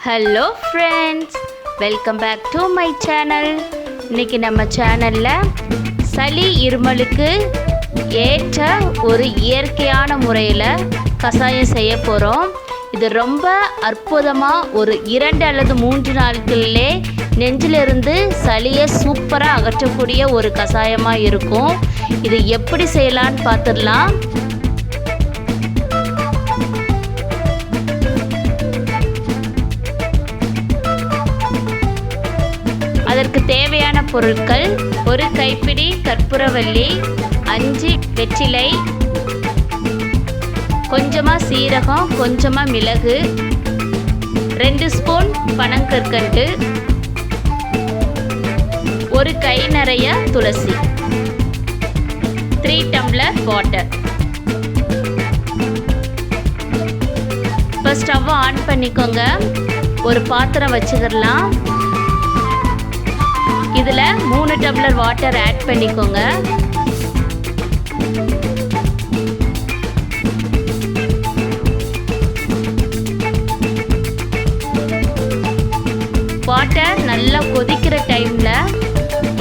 Hello friends, welcome back to my channel. இன்றைக்கி நம்ம சேனலில் சளி இருமலுக்கு ஏற்ற ஒரு இயற்கையான முறையில் கஷாயம் செய்ய போகிறோம். இது ரொம்ப அற்புதமாக ஒரு 2 அல்லது 3 நாட்களிலே நெஞ்சிலிருந்து சளியை சூப்பராக அகற்றக்கூடிய ஒரு கஷாயமாக இருக்கும். இது எப்படி செய்யலான்னு பார்த்துடலாம். அதற்கு தேவையான பொருட்கள்: ஒரு கைப்பிடி கற்பூரவள்ளி, 5 வெற்றிலை, கொஞ்சமாக சீரகம், கொஞ்சமாக மிளகு, 2 ஸ்பூன் பனங்கற்கண்டு, ஒரு கை நிறைய துளசி, 3 டம்ளர் வாட்டர். இப்போ ஸ்டவ் ஆன் பண்ணிக்கோங்க. ஒரு பாத்திரம் வச்சுக்கிடலாம். இதில் 3 டம்ளர் வாட்டர் ஆட் பண்ணிக்கோங்க. வாட்டர் நல்லா கொதிக்கிற டைமில்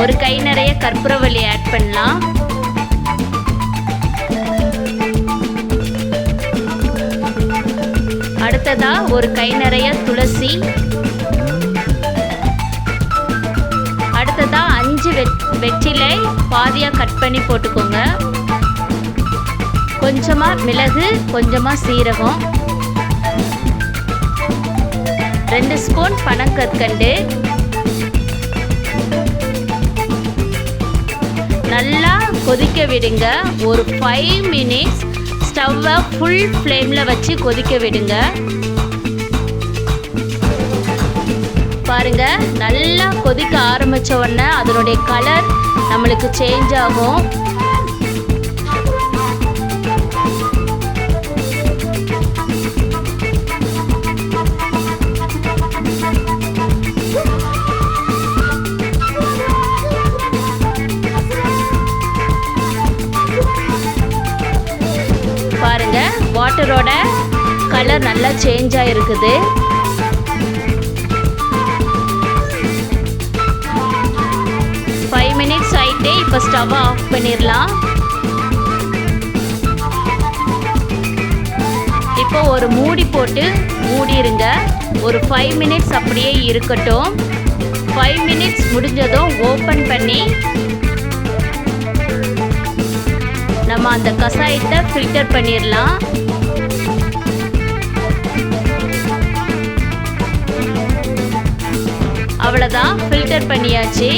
ஒரு கை நிறைய கற்பூரவள்ளி ஆட் பண்ணலாம். அடுத்ததாக ஒரு கை நிறைய துளசி, அடுத்ததாக 5 வெற்றிலை பாதியாக கட் பண்ணி போட்டுக்கோங்க. கொஞ்சமாக மிளகு, கொஞ்சமாக சீரகம், 2 ஸ்பூன் பனங்கற்கண்டு. நல்லா கொதிக்க விடுங்க. ஒரு 5 மினிட்ஸ் ஸ்டவ்வை ஃபுல் ஃப்ளேமில் வச்சு கொதிக்க விடுங்க. பாருங்க, நல்லா கொதிக்க ஆரம்பித்த உடனே அதனுடைய கலர் நம்மளுக்கு சேஞ்ச் ஆகும். பாருங்க, வாட்டரோட கலர் நல்லா சேஞ்ச் ஆகிருக்குது. மினிட்ஸ் ஆகிட்டே இப்போ ஸ்டவ் ஆஃப் பண்ணிடலாம். இப்போ ஒரு மூடி போட்டு மூடிடுங்க. ஒரு 5 மினிட்ஸ் அப்படியே இருக்கட்டும். 5 மினிட்ஸ் முடிஞ்சதும் ஓப்பன் பண்ணி நம்ம அந்த கஷாயத்தை ஃபில்டர் பண்ணிடலாம். அவ்வளோதான், ஃபில்டர் பண்ணியாச்சு.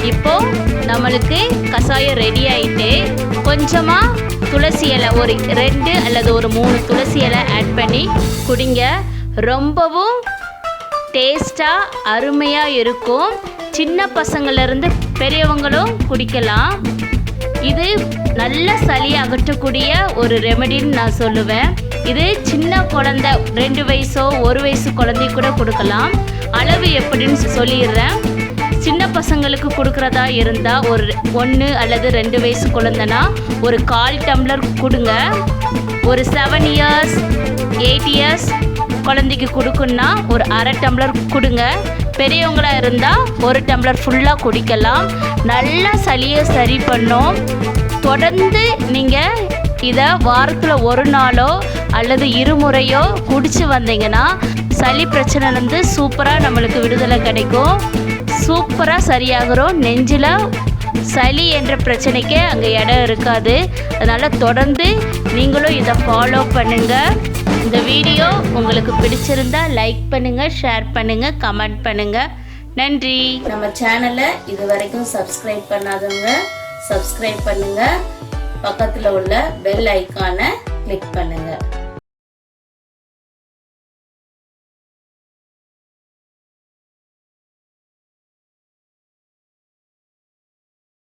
இப்போ நம்மளுக்கு கஷாயம் ரெடி ஆகிட்டு, கொஞ்சமாக துளசி இலை, ஒரு 2 அல்லது ஒரு 3 துளசி இலை ஆட் பண்ணி குடிங்க. ரொம்பவும் டேஸ்டாக அருமையாக இருக்கும். சின்ன பசங்கள்லேருந்து பெரியவங்களும் குடிக்கலாம். இது நல்ல சளி அகற்றக்கூடிய ஒரு ரெமெடின்னு நான் சொல்லுவேன். இது சின்ன குழந்தை, 2 வயசோ 1 வயசு குழந்தை கூட கொடுக்கலாம். அளவு எப்படின்னு சொல்லிடுறேன். சின்ன பசங்களுக்கு கொடுக்குறதா இருந்தால் ஒரு 1 அல்லது 2 வயசு குழந்தைனா ஒரு 1/4 டம்ளர் கொடுங்க. ஒரு 7 இயர்ஸ் 8 இயர்ஸ் குழந்தைக்கு கொடுக்குன்னா ஒரு 1/2 டம்ளர் கொடுங்க. பெரியவங்களாக இருந்தால் 1 டம்ளர் ஃபுல்லாக குடிக்கலாம். நல்லா சளியை சரி பண்ணும். தொடர்ந்து நீங்கள் இதை வாரத்தில் 1 நாளோ அல்லது 2 முறையோ குடிச்சு வந்தீங்கன்னா சளி பிரச்சனைலேருந்து சூப்பராக நம்மளுக்கு விடுதலை கிடைக்கும். சூப்பராக சரியாகிறோம். நெஞ்சில் சளி என்ற பிரச்சனைக்கே அங்கே இடம் இருக்காது. அதனால் தொடர்ந்து நீங்களும் இதை ஃபாலோ பண்ணுங்கள். இந்த வீடியோ உங்களுக்கு பிடிச்சிருந்தா லைக் பண்ணுங்கள், ஷேர் பண்ணுங்கள், கமெண்ட் பண்ணுங்கள். நன்றி. நம்ம சேனலை இது வரைக்கும் சப்ஸ்கிரைப் பண்ணாதவங்க சப்ஸ்கிரைப் பண்ணுங்கள். பக்கத்தில் உள்ள பெல் ஐக்கானை கிளிக் பண்ணுங்கள்.